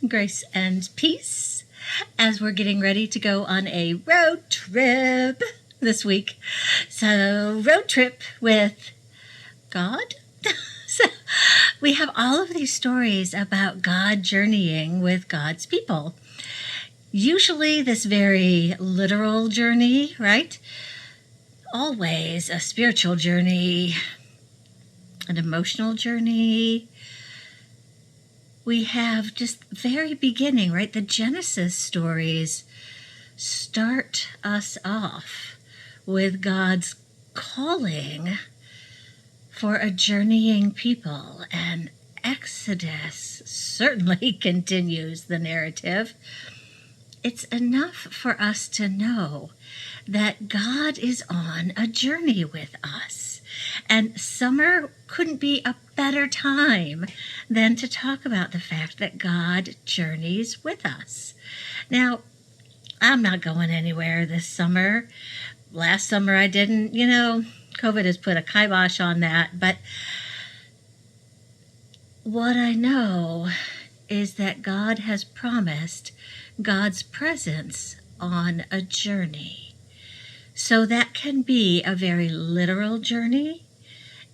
Grace and peace as we're getting ready to go on a road trip this week. So, road trip with God. So, we have all of these stories about God journeying with God's people. Usually, this very literal journey, right? Always a spiritual journey, an emotional journey. We have just very beginning, right? The Genesis stories start us off with God's calling for a journeying people, and Exodus certainly continues the narrative. It's enough for us to know that God is on a journey with us. And summer couldn't be a better time than to talk about the fact that God journeys with us. Now, I'm not going anywhere this summer. Last summer I didn't, COVID has put a kibosh on that. But what I know is that God has promised God's presence on a journey. So that can be a very literal journey.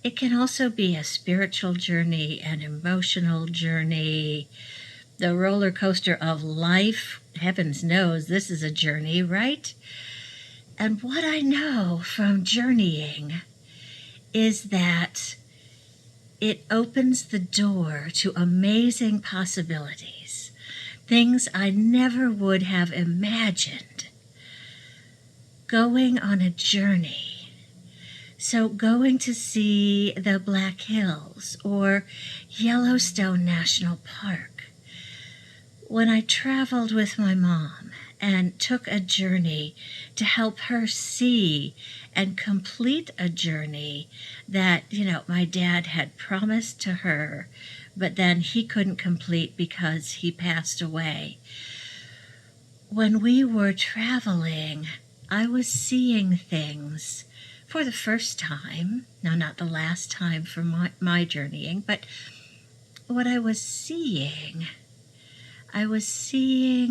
It can also be a spiritual journey, an emotional journey, the roller coaster of life. Heavens knows this is a journey, right? And what I know from journeying is that it opens the door to amazing possibilities, things I never would have imagined. Going on a journey. So going to see the Black Hills or Yellowstone National Park. When I traveled with my mom and took a journey to help her see and complete a journey that, my dad had promised to her, but then he couldn't complete because he passed away. When we were traveling, I was seeing things for the first time. Now, not the last time for my journeying, but what I was seeing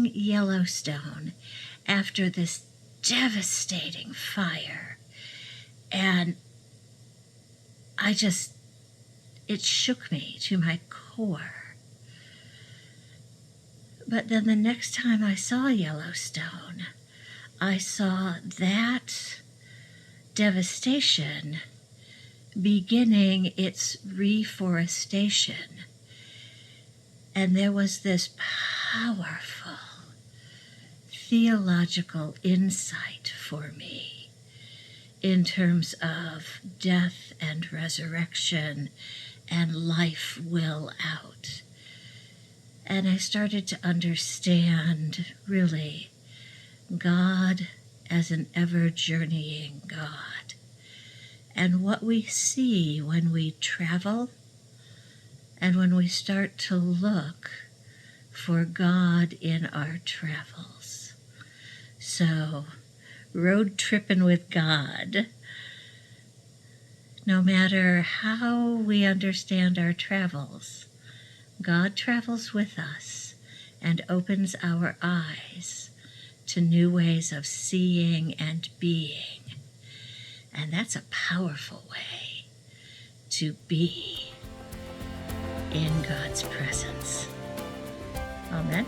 Yellowstone after this devastating fire. And it shook me to my core. But then the next time I saw Yellowstone, I saw that devastation beginning its reforestation. And there was this powerful theological insight for me in terms of death and resurrection and life will out. And I started to understand, really, God as an ever-journeying God. And what we see when we travel and when we start to look for God in our travels. So, road tripping with God. No matter how we understand our travels, God travels with us and opens our eyes to new ways of seeing and being. And that's a powerful way to be in God's presence. Amen.